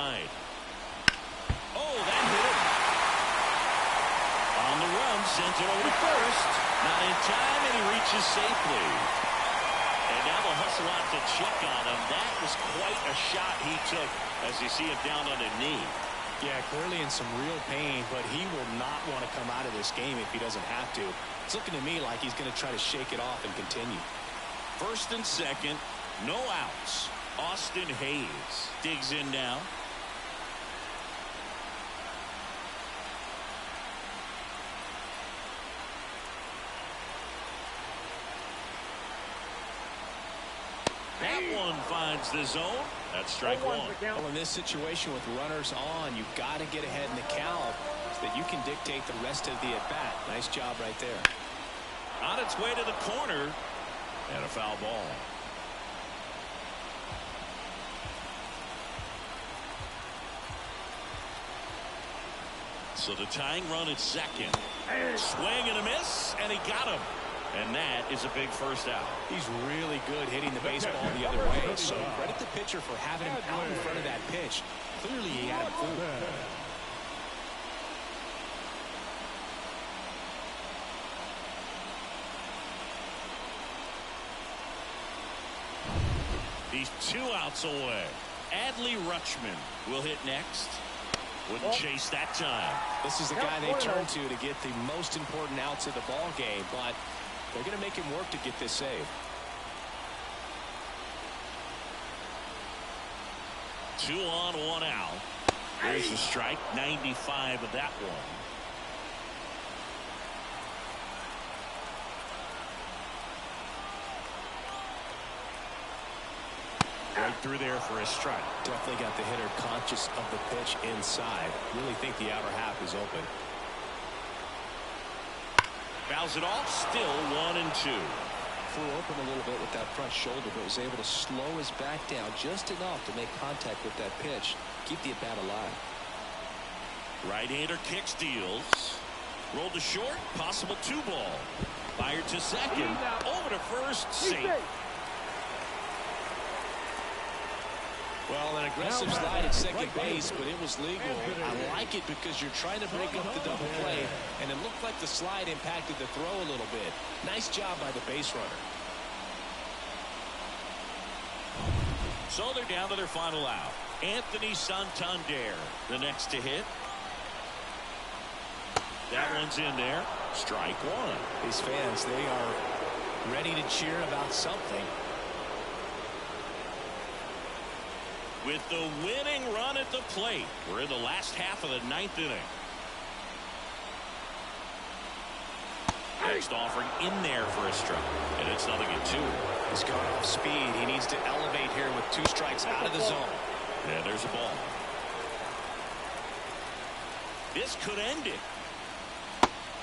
Oh, that hit him. On the run, sends it over to first. Not in time, and he reaches safely. And now they'll hustle out to check on him. That was quite a shot he took as you see him down on the knee. Yeah, clearly in some real pain, but he will not want to come out of this game if he doesn't have to. It's looking to me like he's going to try to shake it off and continue. First and second, no outs. Austin Hayes digs in now. That one finds the zone. That's strike 1. Well, in this situation with runners on, you've got to get ahead in the count so that you can dictate the rest of the at-bat. Nice job right there. On its way to the corner, and a foul ball. So the tying run at second. Swing and a miss, and he got him. And that is a big first out. He's really good hitting the baseball the other way. So credit the pitcher for having him out in front of that pitch. Clearly he had him fooled. He's 2 outs away. Adley Rutschman will hit next. Wouldn't chase that time. This is the guy they turn to get the most important outs of the ball game, but they're going to make him work to get this save. 2 on, 1 out. There's a strike. 95 of that one. Right through there for a strike. Definitely got the hitter conscious of the pitch inside. Really think the outer half is open. Fouls it off. Still 1-2. Flew open a little bit with that front shoulder, but was able to slow his back down just enough to make contact with that pitch. Keep the at-bat alive. Right-hander kick steals. Rolled to short. Possible 2-ball. Fired to second. Over to first. Safe. Well, an aggressive slide at second base, but it was legal. I like it because you're trying to break up the double play, and it looked like the slide impacted the throw a little bit. Nice job by the base runner. So they're down to their final out. Anthony Santander, the next to hit. That one's in there. Strike 1. These fans, they are ready to cheer about something. With the winning run at the plate, we're in the last half of the 9th inning. Next offering in there for a strike, and it's 0-2. He's gone off speed. He needs to elevate here with 2 strikes out of the zone. And there's a ball. This could end it.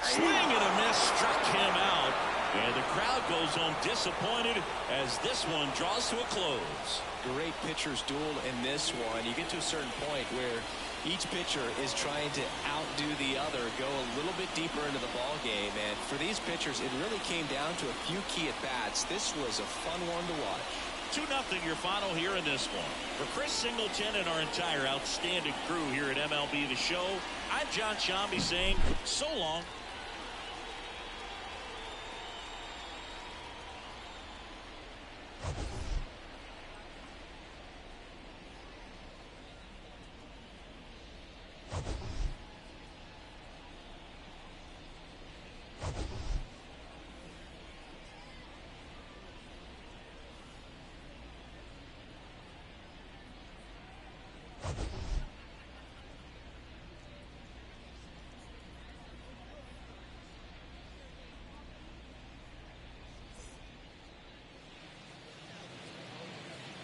Swing and a miss struck him out. And the crowd goes home disappointed as this one draws to a close. Great pitchers duel in this one. You get to a certain point where each pitcher is trying to outdo the other, go a little bit deeper into the ball game. And for these pitchers, it really came down to a few key at-bats. This was a fun one to watch. 2-0 your final here in this one. For Chris Singleton and our entire outstanding crew here at MLB The Show, I'm John Shambi saying so long.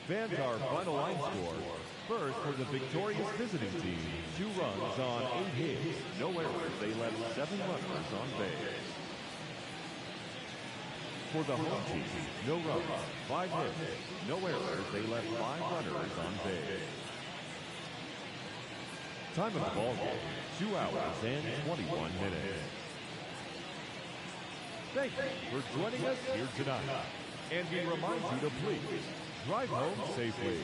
Fans, our final line score. First, for the victorious visiting team, 2 runs on 8 hits. No errors. They left 7 runners on base. For the home team, no runs, 5 hits. No errors. They left 5 runners on base. Time of the ball game, 2 hours and 21 minutes. Thank you for joining us here tonight. And we remind you to please drive home safely.